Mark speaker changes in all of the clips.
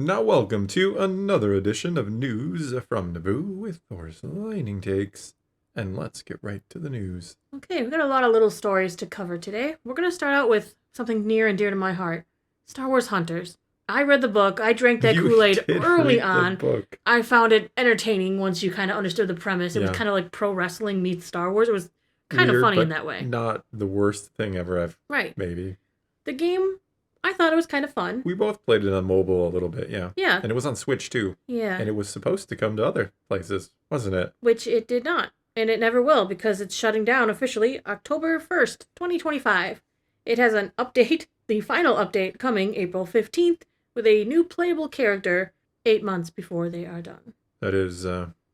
Speaker 1: Now welcome to another edition of News from Naboo with Thor's Lightning Takes. And let's get right to the news.
Speaker 2: Okay, we've got a lot of little stories to cover today. We're going to start out with something near and dear to my heart. Star Wars Hunters. I read the book. I drank that Kool-Aid early on.
Speaker 1: Book.
Speaker 2: I found it entertaining once you kind of understood the premise. It was kind of like pro wrestling meets Star Wars. It was kind of funny in that way.
Speaker 1: Not the worst thing ever. Maybe.
Speaker 2: The game, I thought it was kind of fun.
Speaker 1: We both played it on mobile a little bit, yeah.
Speaker 2: Yeah.
Speaker 1: And it was on Switch too.
Speaker 2: Yeah.
Speaker 1: And it was supposed to come to other places, wasn't it?
Speaker 2: Which it did not. And it never will because it's shutting down officially October 1st, 2025. It has an update, the final update, coming April 15th with a new playable character 8 months before they are done.
Speaker 1: That is...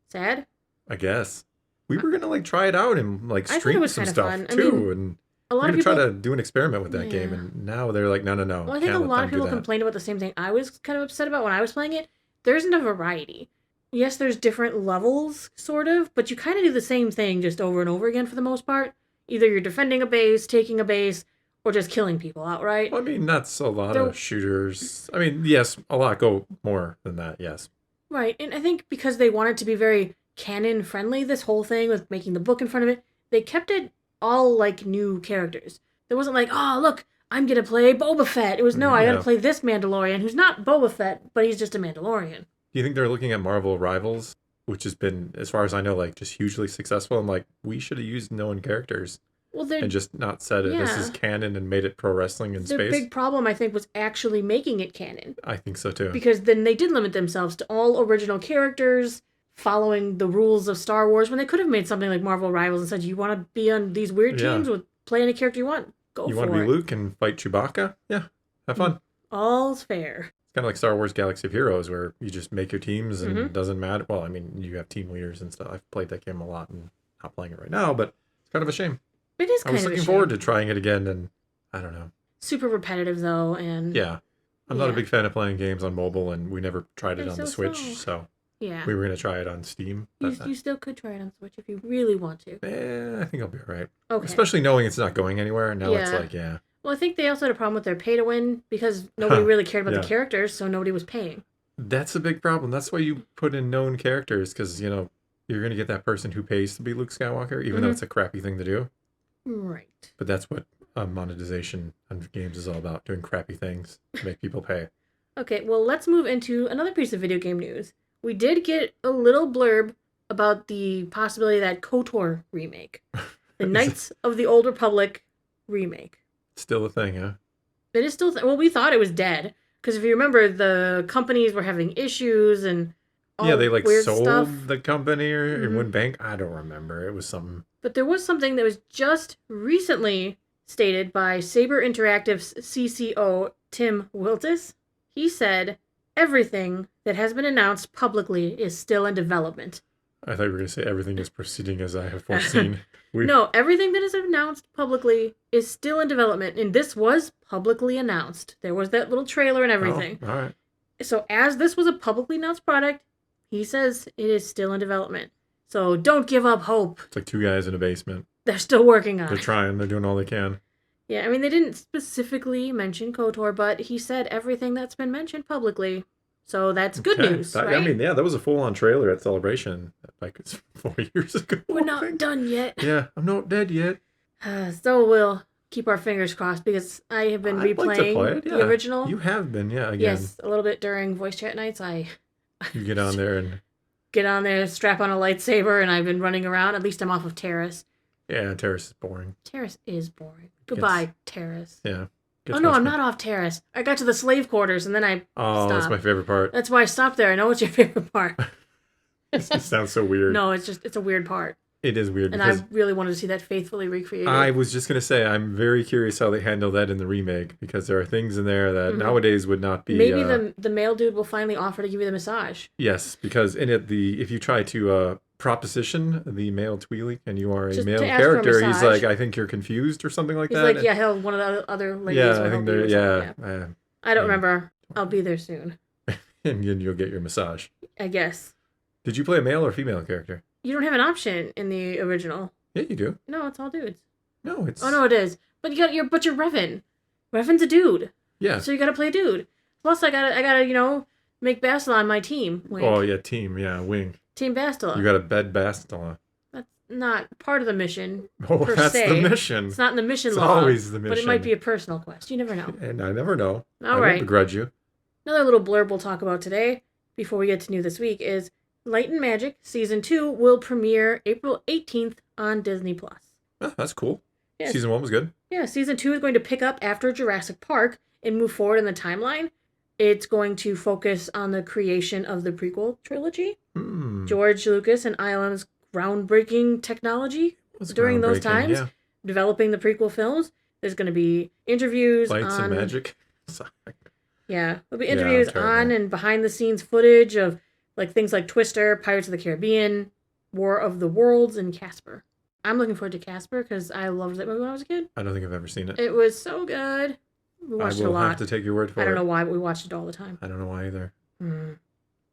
Speaker 2: sad?
Speaker 1: I guess. We were going to try it out and stream some stuff
Speaker 2: fun.
Speaker 1: too. And
Speaker 2: a lot
Speaker 1: we're
Speaker 2: of people
Speaker 1: try to do an experiment with that game. And now they're like, no.
Speaker 2: Well, I think a lot of people complained about the same thing I was kind of upset about when I was playing it. There isn't a variety. Yes, there's different levels, sort of, but you kind of do the same thing just over and over again for the most part. Either you're defending a base, taking a base, or just killing people outright.
Speaker 1: Well, I mean, that's a lot of shooters. I mean, yes, a lot go more than that, yes.
Speaker 2: Right, and I think because they wanted to be very canon-friendly, this whole thing with making the book in front of it, they kept it all like new characters. There wasn't like, oh, look, I'm going to play Boba Fett. It was, no, I got to play this Mandalorian who's not Boba Fett, but he's just a Mandalorian.
Speaker 1: Do you think they're looking at Marvel Rivals, which has been, as far as I know, like just hugely successful, and like we should have used known characters and just not said it. This is canon and made it pro wrestling in space?
Speaker 2: Their big problem, I think, was actually making it canon.
Speaker 1: I think so too.
Speaker 2: Because then they did limit themselves to all original characters, following the rules of Star Wars, when they could have made something like Marvel Rivals and said, you want to be on these weird teams with play any character you want, go for it.
Speaker 1: You want to be Luke and fight Chewbacca? Yeah, have fun.
Speaker 2: All's fair.
Speaker 1: Kind of like Star Wars Galaxy of Heroes, where you just make your teams and it doesn't matter. Well, I mean, you have team leaders and stuff. I've played that game a lot and not playing it right now, but it's kind of a shame.
Speaker 2: It is kind of a shame. I was
Speaker 1: looking forward to trying it again, and I don't know.
Speaker 2: Super repetitive, though, and...
Speaker 1: Yeah. I'm not a big fan of playing games on mobile, and we never tried it on the Switch, so...
Speaker 2: Yeah.
Speaker 1: We were going to try it on Steam.
Speaker 2: You still could try it on Switch if you really want to.
Speaker 1: I think I'll be all right.
Speaker 2: Okay.
Speaker 1: Especially knowing it's not going anywhere. Now it's like,
Speaker 2: Well, I think they also had a problem with their pay-to-win because nobody really cared about the characters, so nobody was paying.
Speaker 1: That's a big problem. That's why you put in known characters, because, you know, you're going to get that person who pays to be Luke Skywalker, even though it's a crappy thing to do.
Speaker 2: Right.
Speaker 1: But that's what monetization on games is all about, doing crappy things to make people pay.
Speaker 2: Okay, well, let's move into another piece of video game news. We did get a little blurb about the possibility of that KOTOR remake. The Knights of the Old Republic remake.
Speaker 1: Still a thing, huh?
Speaker 2: It is still... well, we thought it was dead. Because if you remember, the companies were having issues and all
Speaker 1: they
Speaker 2: weird
Speaker 1: sold
Speaker 2: stuff.
Speaker 1: the company or it went bank. I don't remember. It was something.
Speaker 2: But there was something that was just recently stated by Saber Interactive's CCO, Tim Wiltis. He said, everything that has been announced publicly is still in development.
Speaker 1: I thought you were going to say everything is proceeding as I have foreseen.
Speaker 2: No, everything that is announced publicly is still in development, and this was publicly announced. There was that little trailer and everything.
Speaker 1: Oh, all right.
Speaker 2: So as this was a publicly announced product, he says it is still in development. So don't give up hope.
Speaker 1: It's like two guys in a basement.
Speaker 2: They're still working on it.
Speaker 1: They're trying. They're doing all they can.
Speaker 2: Yeah, I mean, they didn't specifically mention KOTOR, but he said everything that's been mentioned publicly. So that's good news, right?
Speaker 1: I mean, that was a full-on trailer at Celebration, like it's 4 years ago.
Speaker 2: We're not done yet.
Speaker 1: Yeah, I'm not dead yet.
Speaker 2: So we'll keep our fingers crossed, because I have been replaying the original.
Speaker 1: You have been, again.
Speaker 2: Yes, a little bit during voice chat nights.
Speaker 1: You get on there and...
Speaker 2: strap on a lightsaber, and I've been running around. At least I'm off of Terrace.
Speaker 1: Yeah, Terrace is boring.
Speaker 2: Terrace is boring. Goodbye, Terrace.
Speaker 1: Yeah.
Speaker 2: Oh, no, I'm not off Terrace. I got to the slave quarters, and then I stopped.
Speaker 1: That's my favorite part.
Speaker 2: That's why I stopped there. I know it's your favorite part.
Speaker 1: It sounds so weird.
Speaker 2: No, it's a weird part.
Speaker 1: It is weird.
Speaker 2: And I really wanted to see that faithfully recreated.
Speaker 1: I was just going to say, I'm very curious how they handle that in the remake, because there are things in there that nowadays would not be...
Speaker 2: Maybe the male dude will finally offer to give you the massage.
Speaker 1: Yes, because in it, if you try to proposition the male Twi'lek and you are a male
Speaker 2: character,
Speaker 1: he's like, I think you're confused or something like that.
Speaker 2: He's like, yeah, hell, one of the other ladies.
Speaker 1: Yeah, I think they're,
Speaker 2: I don't remember. I'll be there soon.
Speaker 1: And you'll get your massage.
Speaker 2: I guess.
Speaker 1: Did you play a male or female character?
Speaker 2: You don't have an option in the original.
Speaker 1: Yeah, you do.
Speaker 2: No, it's all dudes.
Speaker 1: No, it's...
Speaker 2: Oh, no, it is. But you're Revan. Revan's a dude.
Speaker 1: Yeah.
Speaker 2: So you gotta play dude. Plus, I gotta, Make Bastila on my team. Wink.
Speaker 1: Oh, yeah, team. Yeah, wing.
Speaker 2: Team Bastila.
Speaker 1: You got to bed Bastila.
Speaker 2: That's not part of the mission.
Speaker 1: Oh,
Speaker 2: per
Speaker 1: that's
Speaker 2: se.
Speaker 1: the mission.
Speaker 2: It's not in the mission
Speaker 1: it's
Speaker 2: log.
Speaker 1: Always the mission.
Speaker 2: But it might be a personal quest. You never know.
Speaker 1: And I never know.
Speaker 2: All
Speaker 1: I
Speaker 2: right.
Speaker 1: won't begrudge you.
Speaker 2: Another little blurb we'll talk about today, before we get to new this week, is Light and Magic Season 2 will premiere April 18th on Disney+.
Speaker 1: Oh, that's cool.
Speaker 2: Yes.
Speaker 1: Season 1 was good.
Speaker 2: Yeah, Season 2 is going to pick up after Jurassic Park and move forward in the timeline. It's going to focus on the creation of the prequel trilogy. George Lucas and ILM's groundbreaking technology during those times, developing the prequel films. There's going to be interviews
Speaker 1: Lights and magic.
Speaker 2: Yeah, there'll be interviews on and behind the scenes footage of like things like Twister, Pirates of the Caribbean, War of the Worlds, and Casper. I'm looking forward to Casper because I loved that movie when I was a kid.
Speaker 1: I don't think I've ever seen it.
Speaker 2: It was so good. We watched it a lot. I will
Speaker 1: have to take your word for it.
Speaker 2: I don't know why, but we watched it all the time.
Speaker 1: I don't know why either.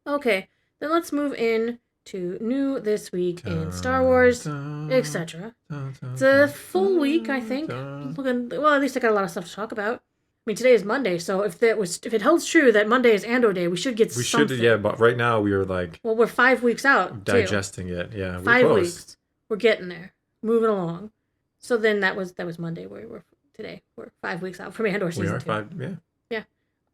Speaker 2: Okay, then let's move in to new this week in Star Wars, etc. It's a full week, I think. Well, at least I got a lot of stuff to talk about. I mean, today is Monday, so if it holds true that Monday is Andor Day, we should get something.
Speaker 1: Yeah, but right now we are like...
Speaker 2: Well, we're 5 weeks out,
Speaker 1: digesting it, yeah.
Speaker 2: 5 weeks. We're getting there. Moving along. So then that was Monday where we're today. We're 5 weeks out from Andor Season 2. We are 5,
Speaker 1: yeah.
Speaker 2: Yeah.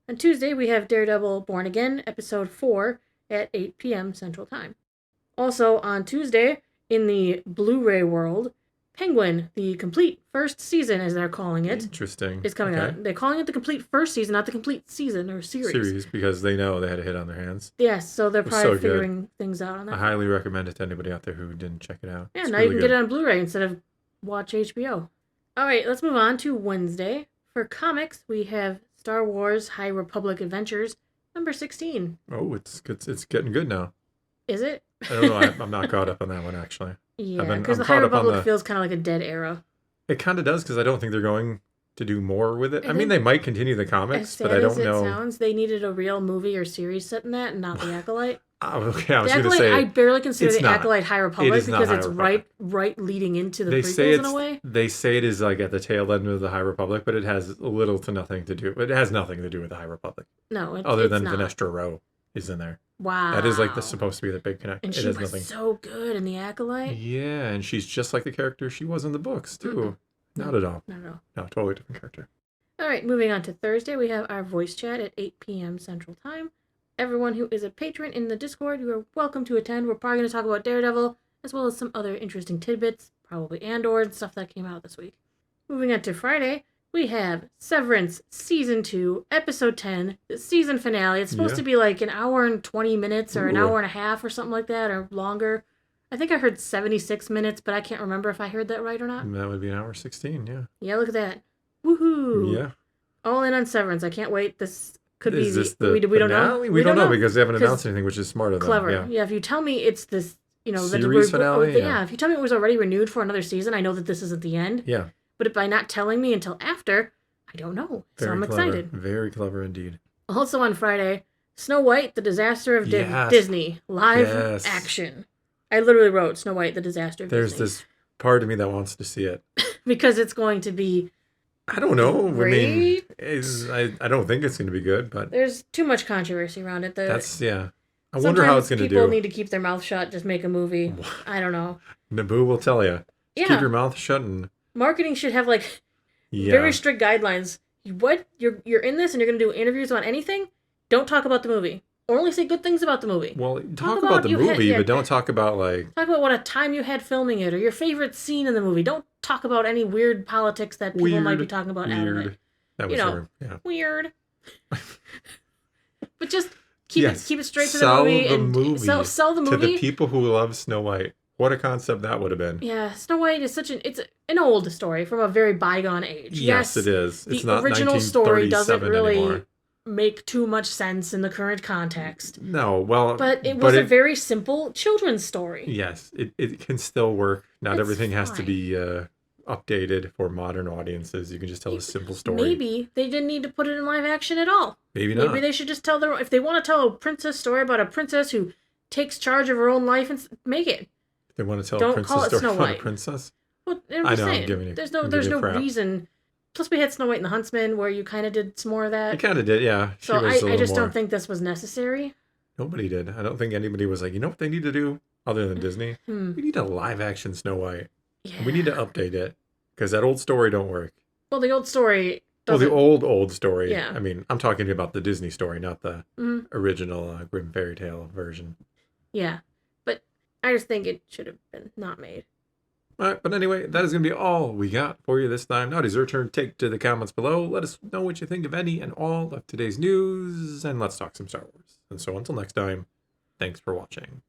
Speaker 2: On Tuesday, we have Daredevil Born Again, Episode 4 at 8 p.m. Central Time. Also on Tuesday, in the Blu-ray world, Penguin, the complete first season, as they're calling it.
Speaker 1: Interesting.
Speaker 2: Is coming out. They're calling it the complete first season, not the complete season or series.
Speaker 1: Series, because they know they had a hit on their hands.
Speaker 2: Yes, so they're probably figuring things out on that.
Speaker 1: I highly recommend it to anybody out there who didn't check it out.
Speaker 2: Yeah, now you can get it on Blu-ray instead of watch HBO. All right, let's move on to Wednesday. For comics, we have Star Wars High Republic Adventures, number 16.
Speaker 1: Oh, it's getting good now.
Speaker 2: Is it?
Speaker 1: I don't know. I'm not caught up on that one, actually.
Speaker 2: Yeah, because the High Republic feels kind of like a dead era.
Speaker 1: It kind of does, because I don't think they're going to do more with it. I mean, they might continue the comics, but I don't know.
Speaker 2: Sounds, they needed a real movie or series set in that, and not the Acolyte.
Speaker 1: Okay, I was going to say...
Speaker 2: I barely consider the Acolyte High Republic because it's right leading into the prequels in a way.
Speaker 1: They say it is like at the tail end of the High Republic, but it has little to nothing to do... It has nothing to do with the High Republic.
Speaker 2: No,
Speaker 1: other than Vanestra Rowe is in there.
Speaker 2: Wow.
Speaker 1: That is like supposed to be the big connection.
Speaker 2: And she was so good in the Acolyte.
Speaker 1: Yeah, and she's just like the character she was in the books, too. Not at all.
Speaker 2: Not at all.
Speaker 1: No, totally different character.
Speaker 2: All right, moving on to Thursday, we have our voice chat at 8 p.m. Central Time. Everyone who is a patron in the Discord, you are welcome to attend. We're probably going to talk about Daredevil, as well as some other interesting tidbits, probably Andor and stuff that came out this week. Moving on to Friday, we have Severance Season 2, Episode 10, the season finale. It's supposed to be like an hour and 20 minutes or an hour and a half or something like that, or longer. I think I heard 76 minutes, but I can't remember if I heard that right or not.
Speaker 1: That would be an hour 16, yeah.
Speaker 2: Yeah, look at that. Woohoo!
Speaker 1: Yeah.
Speaker 2: All in on Severance. I can't wait. This could be
Speaker 1: the
Speaker 2: we don't know.
Speaker 1: We don't know because they haven't announced anything, which is smart of them.
Speaker 2: Clever. Yeah, if you tell me it's this,
Speaker 1: series finale.
Speaker 2: Yeah, if you tell me it was already renewed for another season, I know that this isn't the end.
Speaker 1: Yeah.
Speaker 2: But by not telling me until after, I don't know. So I'm excited.
Speaker 1: Very clever indeed.
Speaker 2: Also on Friday, Snow White, the Disaster of Disney, live action. I literally wrote Snow White, the Disaster of Disney.
Speaker 1: There's this part of me that wants to see it.
Speaker 2: Because it's going to be...
Speaker 1: I don't know.
Speaker 2: Great.
Speaker 1: I mean, I don't think it's going to be good, but...
Speaker 2: There's too much controversy around it.
Speaker 1: I wonder how it's going to do.
Speaker 2: People need to keep their mouth shut, just make a movie. I don't know.
Speaker 1: Naboo will tell you. Yeah. Keep your mouth shut and...
Speaker 2: Marketing should have, very strict guidelines. What? You're in this and you're going to do interviews on anything? Don't talk about the movie. Or only say good things about the movie.
Speaker 1: Well, talk about the movie, but don't talk about,
Speaker 2: Talk about what a time you had filming it, or your favorite scene in the movie. Don't talk about any weird politics that people might be talking about out of it.
Speaker 1: That was
Speaker 2: weird. But just keep it straight to the movie. Sell the movie.
Speaker 1: To the people who love Snow White. What a concept that would have been.
Speaker 2: Yeah, Snow White is it's an old story from a very bygone age.
Speaker 1: Yes, it is. It's
Speaker 2: the
Speaker 1: not
Speaker 2: original story doesn't really
Speaker 1: anymore.
Speaker 2: Make too much sense in the current context.
Speaker 1: No, well...
Speaker 2: But it was a very simple children's story.
Speaker 1: Yes, it can still work. Not everything has to be updated for modern audiences. You can just tell a simple story.
Speaker 2: Maybe they didn't need to put it in live action at all.
Speaker 1: Maybe not.
Speaker 2: Maybe they should just tell if they want to tell a princess story about a princess who takes charge of her own life, and make it.
Speaker 1: They want to tell a princess story about a princess?
Speaker 2: Well,
Speaker 1: I know, I'm giving you
Speaker 2: There's no reason Plus, we had Snow White and the Huntsman, where you kind of did some more of that.
Speaker 1: You kind of did, yeah.
Speaker 2: So I just don't think this was necessary.
Speaker 1: Nobody did. I don't think anybody was like, you know what they need to do, other than Disney? We need a live-action Snow White. Yeah. We need to update it, because that old story don't work.
Speaker 2: Well, the old story...
Speaker 1: Well, the old story. Yeah. I mean, I'm talking about the Disney story, not the original Grimm fairy tale version.
Speaker 2: Yeah. But I just think it should have been not made.
Speaker 1: All right, but anyway, that is going to be all we got for you this time. Now it is your turn. Take to the comments below. Let us know what you think of any and all of today's news, and let's talk some Star Wars. And so until next time, thanks for watching.